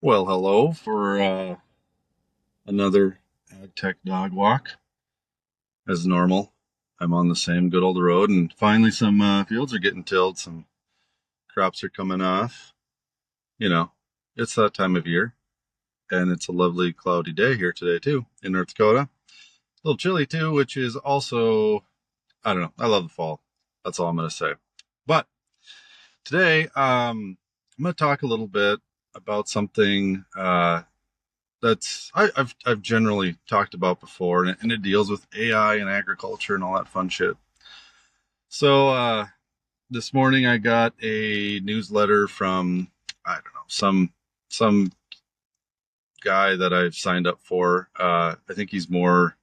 Well, hello for another AgTech dog walk. As normal, I'm on the same good old road, and finally some fields are getting tilled, some crops are coming off. You know, it's that time of year, and it's a lovely cloudy day here today too in North Dakota. A little chilly too, which is also, I don't know, I love the fall. That's all I'm going to say. But today, I'm going to talk a little bit about something I've generally talked about before, and it deals with AI and agriculture and all that fun shit. So this morning I got a newsletter from I don't know some guy that I've signed up for. I think he's more,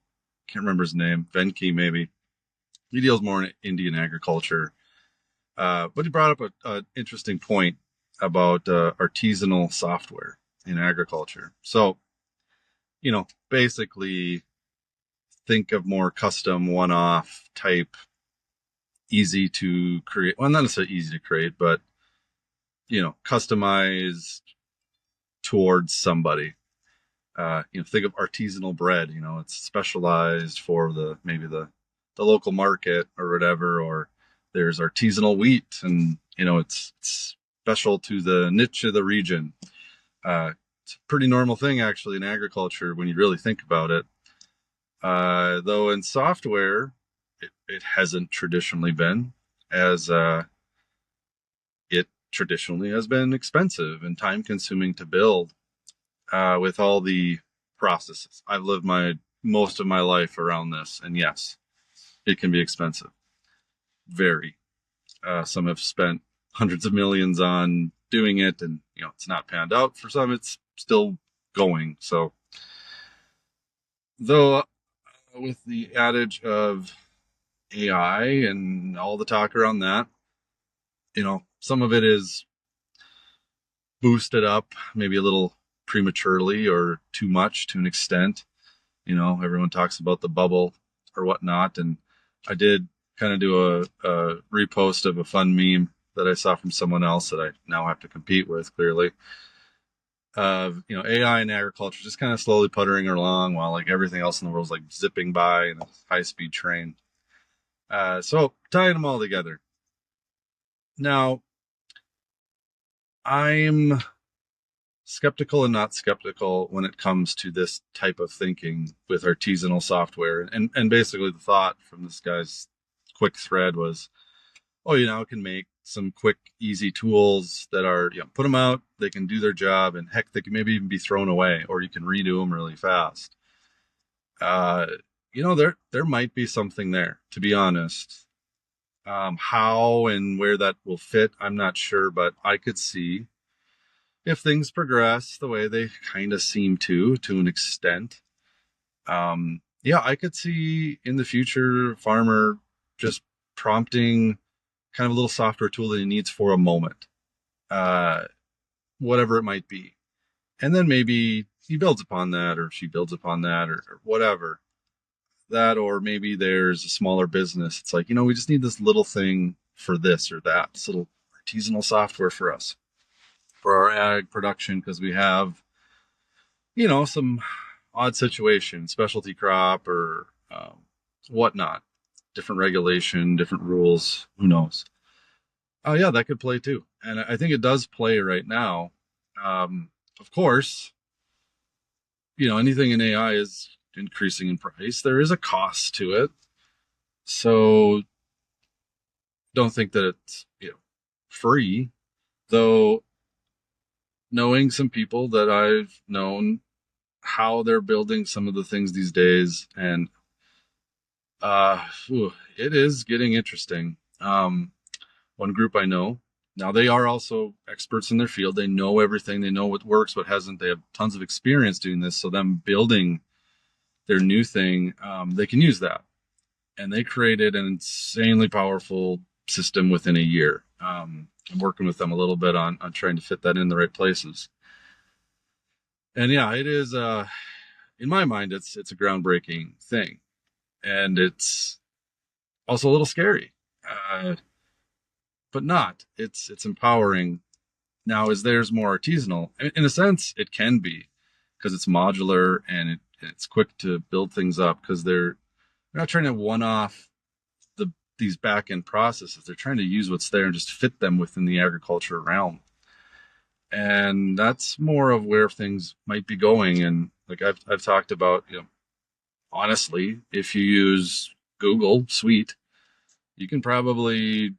can't remember his name, Venki maybe. He deals more in Indian agriculture, but he brought up a interesting point about artisanal software in agriculture. So basically think of more custom one-off type, easy to create, well, not necessarily easy to create, but customized towards somebody. Think of artisanal bread. It's specialized for maybe the local market or whatever. Or there's artisanal wheat, and it's special to the niche of the region. It's a pretty normal thing actually in agriculture when you really think about it. Though in software, it hasn't traditionally been, as it traditionally has been expensive and time consuming to build, with all the processes. I've lived most of my life around this, and yes, it can be expensive. Very. Some have spent hundreds of millions on doing it, and it's not panned out. For some, it's still going. So, though, with the adage of AI and all the talk around that, some of it is boosted up maybe a little prematurely or too much to an extent. Everyone talks about the bubble or whatnot. And I did kind of do a repost of a fun meme that I saw from someone else that I now have to compete with, clearly. AI and agriculture just kind of slowly puttering along while like everything else in the world is like zipping by in a high-speed train. So tying them all together. Now, I'm skeptical and not skeptical when it comes to this type of thinking with artisanal software. And basically the thought from this guy's quick thread was, oh, it can make some quick, easy tools that are, put them out, they can do their job, and heck, they can maybe even be thrown away, or you can redo them really fast. There might be something there, to be honest. How and where that will fit, I'm not sure, but I could see, if things progress the way they kind of seem to an extent, yeah, I could see in the future farmer just prompting kind of a little software tool that he needs for a moment, uh, whatever it might be. And then maybe he builds upon that, or she builds upon that, or whatever. That, or maybe there's a smaller business. It's like, we just need this little thing for this or that, this little artisanal software for us, for our ag production, because we have, some odd situation, specialty crop or whatnot, different regulation, different rules, who knows? Oh yeah, that could play too. And I think it does play right now. Of course, anything in AI is increasing in price. There is a cost to it. So don't think that it's, free, though. Knowing some people that I've known, how they're building some of the things these days, and it is getting interesting. One group I know, now they are also experts in their field. They know everything. They know what works, what hasn't. They have tons of experience doing this. So them building their new thing, they can use that. And they created an insanely powerful system within a year. I'm working with them a little bit on trying to fit that in the right places. And yeah, it is, in my mind, it's a groundbreaking thing. And it's also a little scary. But not. It's empowering Now, is theirs more artisanal? In a sense, it can be because it's modular and it's quick to build things up because they're not trying to one off these back end processes. They're trying to use what's there and just fit them within the agriculture realm. And that's more of where things might be going. And like I've talked about, honestly, if you use Google Suite, you can probably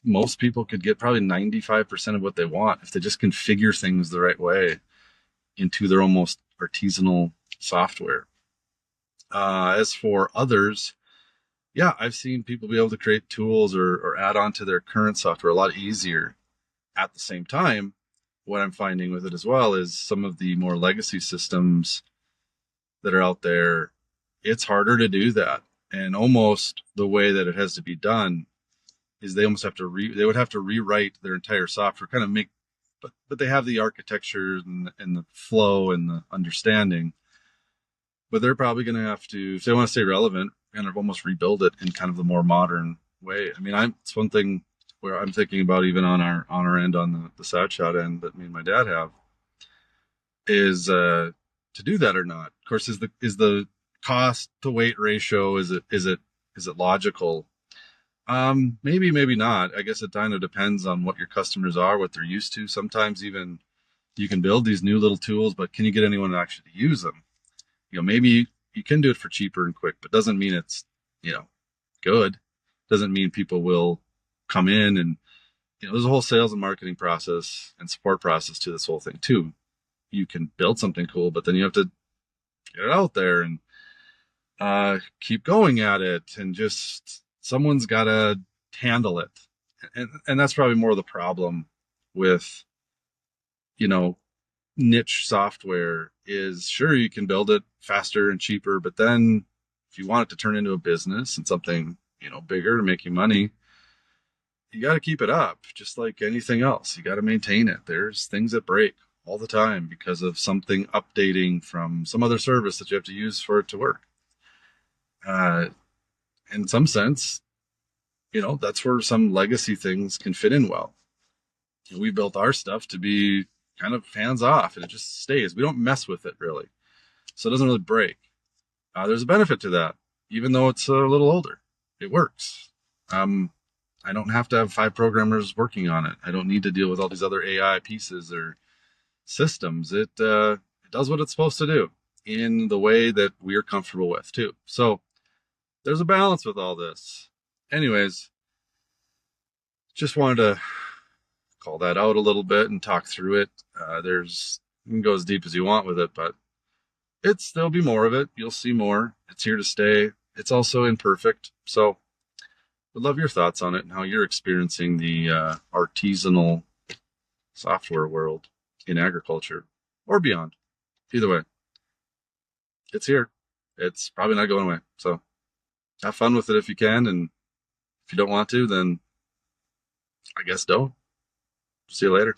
most people could get probably 95% of what they want if they just configure things the right way into their almost artisanal software. As for others, yeah, I've seen people be able to create tools or add on to their current software a lot easier. At the same time, what I'm finding with it as well is some of the more legacy systems that are out there, it's harder to do that. And almost the way that it has to be done is they almost have to they would have to rewrite their entire software, kind of make, but they have the architecture and the flow and the understanding. But they're probably going to have to, if they want to stay relevant, kind of almost rebuild it in kind of the more modern way. I mean, it's one thing where I'm thinking about even on our end, on the side shot end that me and my dad have, is to do that or not. Of course, is the cost to weight ratio, is it logical? Maybe not. I guess it kind of depends on what your customers are, what they're used to. Sometimes even you can build these new little tools, but can you get anyone to actually use them? Maybe you can do it for cheaper and quick, but doesn't mean it's, good. Doesn't mean people will come in and, there's a whole sales and marketing process and support process to this whole thing too. You can build something cool, but then you have to get it out there and keep going at it, and just someone's got to handle it. And that's probably more of the problem with, niche software is, sure, you can build it faster and cheaper, but then if you want it to turn into a business and something, bigger to make you money, you got to keep it up. Just like anything else, you got to maintain it. There's things that break all the time because of something updating from some other service that you have to use for it to work. In some sense, that's where some legacy things can fit in well. We built our stuff to be kind of hands off, and it just stays. We don't mess with it really, so it doesn't really break. There's a benefit to that, even though it's a little older. It works. I don't have to have 5 programmers working on it. I don't need to deal with all these other AI pieces or systems. It does what it's supposed to do in the way that we're comfortable with too. So there's a balance with all this. Anyways, just wanted to call that out a little bit and talk through it. You can go as deep as you want with it, but there'll be more of it. You'll see more. It's here to stay. It's also imperfect. So I'd love your thoughts on it and how you're experiencing the artisanal software world in agriculture or beyond. Either way, it's here. It's probably not going away. So have fun with it if you can. And if you don't want to, then I guess don't. See you later.